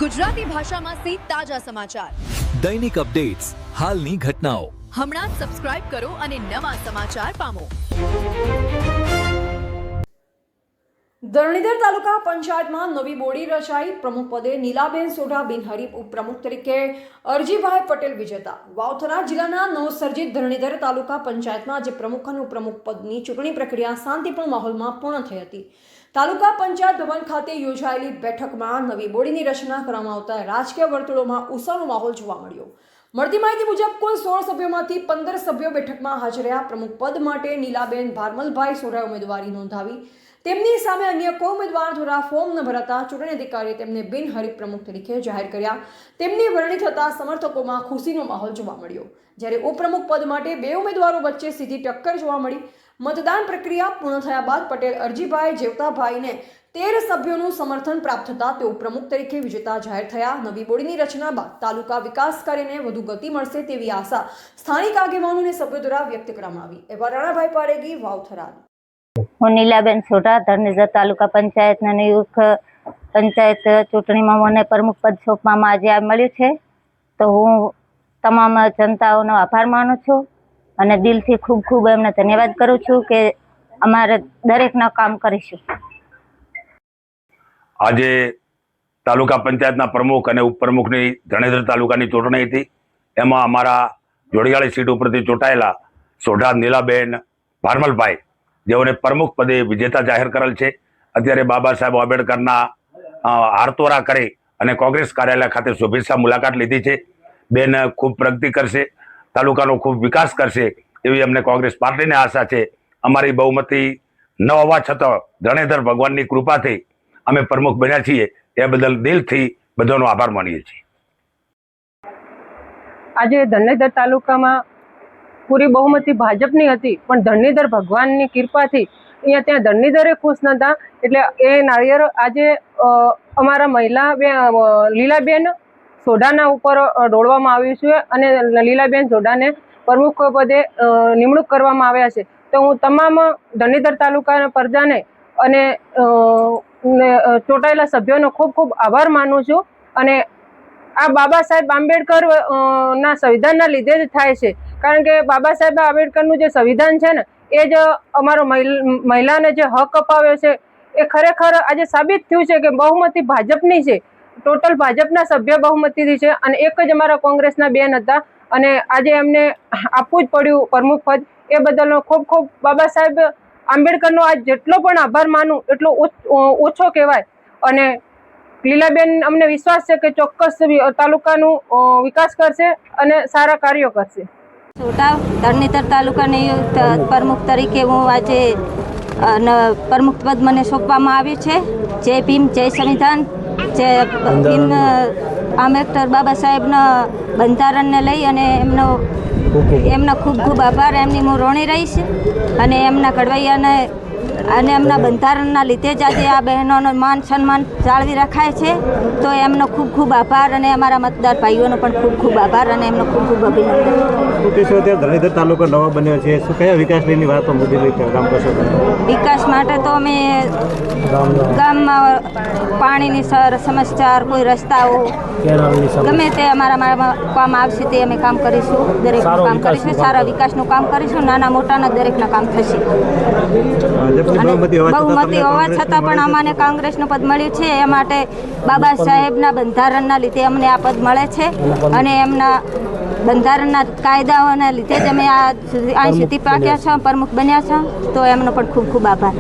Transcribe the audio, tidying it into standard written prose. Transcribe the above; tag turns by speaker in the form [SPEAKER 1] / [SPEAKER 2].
[SPEAKER 1] ગુજરાતી ભાષામાં સે તાજા સમાચાર,
[SPEAKER 2] દૈનિક અપડેટ્સ, હાલની ઘટનાઓ.
[SPEAKER 1] હમણાં જ સબસ્ક્રાઇબ કરો અને નવા સમાચાર પામો.
[SPEAKER 3] ધરણીધર તાલુકા પંચાયતમાં નવી બોડી રચાઈ. પ્રમુખ પદે નીલાબેન સોઢા બિનહરીફ, ઉપપ્રમુખ તરીકે અરજીભાઈ પટેલ વિજેતા. વાવથરા જિલ્લાના નવસર્જિત ધરણીધર તાલુકા પંચાયતમાં આજે પ્રમુખ અને ઉપપ્રમુખ પદની ચૂંટણી પ્રક્રિયા શાંતિપૂર્ણ માહોલમાં પૂર્ણ થઈ હતી. તાલુકા પંચાયત ભવન ખાતે યોજાયેલી બેઠકમાં નવી બોડીની રચના કરવામાં આવતા રાજકીય વર્તુળોમાં ઉત્સાહનો માહોલ જોવા મળ્યો. મળતી માહિતી મુજબ કુલ 16 સભ્યોમાંથી 15 સભ્યો બેઠકમાં હાજર રહ્યા. પ્રમુખ પદ માટે નીલાબેન ભારમલભાઈ સોઢાએ ઉમેદવારી નોંધાવી. તેમની સામે અન્ય કોઈ ઉમેદવાર દ્વારા ફોર્મ ન ભરાતા ચૂંટણી અધિકારીએ તેમને બિનહરીફ પ્રમુખ તરીકે જાહેર કર્યા. તેમની વરણી થતા સમર્થકોમાં ખુશીનો માહોલ જોવા મળ્યો. જ્યારે ઉપપ્રમુખ પદ માટે 2 ઉમેદવારો વચ્ચે સીધી ટક્કર જોવા મળી. મતદાન પ્રક્રિયા પૂર્ણ થયા બાદ પટેલ અરજીભાઈ જેવતાભાઈને 13 સભ્યોનું સમર્થન પ્રાપ્ત થતા તેઓ પ્રમુખ તરીકે વિજેતા જાહેર થયા. નવી બોડીની રચના બાદ તાલુકા વિકાસ કાર્યને વધુ ગતિ મળશે તેવી આશા સ્થાનિક આગેવાનો અને સભ્યો દ્વારા વ્યક્ત કરવામાં આવી. એવા રાણાભાઈ પારેગી, વાવથરા.
[SPEAKER 4] હું નીલાબેન સોઢા, ધરણીધર તાલુકા પંચાયતના નિયુક્ત પંચાયત ચૂંટણીમાં મને પ્રમુખ પદ સોંપવામાં આજે મળ્યું છે. તો હું તમામ જનતાઓનો આભાર માનું છું અને દિલથી ખૂબ ખૂબ એમને ધન્યવાદ કરું છું કે અમારે દરેકના કામ કરીશું.
[SPEAKER 5] આજે તાલુકા પંચાયતના પ્રમુખ અને ઉપપ્રમુખની ધરણીધર તાલુકાની ચૂંટણી હતી. એમાં અમારા જોડિયાળી સીટ ઉપરથી ચૂંટાયેલા સોઢા નીલાબેન ભારમલભાઈ, જેઓને પ્રમુખ પદે વિજેતા જાહેર કરેલ છે. અત્યારે બાબા સાહેબ આંબેડકરના હારતોરા કરી અને કોંગ્રેસ કાર્યાલય ખાતે શુભેચ્છા મુલાકાત લીધી છે. બેન ખૂબ પ્રગતિ કરશે, તાલુકાનો ખૂબ વિકાસ કરશે એવી અમને કોંગ્રેસ પાર્ટીને આશા છે. અમારી બહુમતી ન હોવા છતાં ધરણીધર ભગવાનની કૃપાથી અમે પ્રમુખ બન્યા છીએ. એ બદલ દિલથી બધાનો આભાર માનીએ છીએ.
[SPEAKER 6] આજે ધરણીધર તાલુકામાં પૂરી બહુમતી ભાજપની હતી, પણ ધરણીધર ભગવાનની કૃપાથી અહીંયા ત્યાં ધરણીધરે ખુશ નહોતા. એટલે એ નાળિયેર આજે અમારા મહિલા લીલાબેન સોઢાના ઉપર ડોળવામાં આવ્યું છે અને લીલાબેન સોઢાને પ્રમુખ પદે નિમણૂક કરવામાં આવ્યા છે. તો હું તમામ ધરણીધર તાલુકાના પ્રજાને અને ચૂંટાયેલા સભ્યોનો ખૂબ ખૂબ આભાર માનું છું. અને આ બાબા સાહેબ આંબેડકર ના સંવિધાનના લીધે જ થાય છે. કારણ કે બાબા સાહેબ આંબેડકરનું જે સંવિધાન છે ને, એ જ અમારો મહિલાને જે હક અપાવ્યો છે, એ ખરેખર આજે સાબિત થયું છે કે બહુમતી ભાજપની છે. ટોટલ ભાજપના સભ્ય બહુમતીથી છે અને એક જ અમારા કોંગ્રેસના બેન હતા અને આજે એમને આપવું જ પડ્યું પ્રમુખ પદ. એ બદલ ખૂબ ખૂબ બાબા સાહેબ આંબેડકરનો આજ જેટલો પણ આભાર માનું એટલો ઓછો કહેવાય. અને લીલાબેન અમને વિશ્વાસ છે કે ચોક્કસ તાલુકાનું વિકાસ કરશે અને સારા કાર્યો કરશે.
[SPEAKER 4] સોઢા, ધરણીધર તાલુકાની પ્રમુખ તરીકે હું આજે પ્રમુખ પદ મને સોંપવામાં આવ્યું છે. જય ભીમ, જય સંવિધાન, જે ભીમ આંબેડકર બાબા સાહેબના બંધારણને લઈ અને એમનો ખૂબ ખૂબ આભાર. એમની હું ઋણી રહીશ અને એમના ઘડવૈયાને અને એમના બંધારણના લીધે જ આજે આ બહેનોનું માન સન્માન જાળવી રખાય છે. તો એમનો ખૂબ ખૂબ આભાર અને અમારા મતદાર ભાઈઓનો પણ ખૂબ ખૂબ આભાર અને એમનો ખૂબ ખૂબ અભિનંદન.
[SPEAKER 7] ધરણીધર તાલુકો નવો બન્યો છે, શું કયા વિકાસની વાતો મોદી કામ કરશો?
[SPEAKER 4] વિકાસ માટે તો અમે ગામમાં પાણીની સમસ્યા, કોઈ રસ્તાઓ ગમે તે અમારા કામ આવશે તે અમે કામ કરીશું. દરેકનું કામ કરીશું, સારા વિકાસનું કામ કરીશું. નાના મોટાના દરેકના કામ થશે. બહુમતી હોવા છતાં પણ અમને કોંગ્રેસનું પદ મળ્યું છે. એ માટે બાબા સાહેબના બંધારણના લીધે અમને આ પદ મળે છે અને એમના બંધારણના કાયદાઓના લીધે જ અમે અહીં સુધી પાક્યા છો, પ્રમુખ બન્યા છો. તો એમનો પણ ખૂબ ખૂબ આભાર.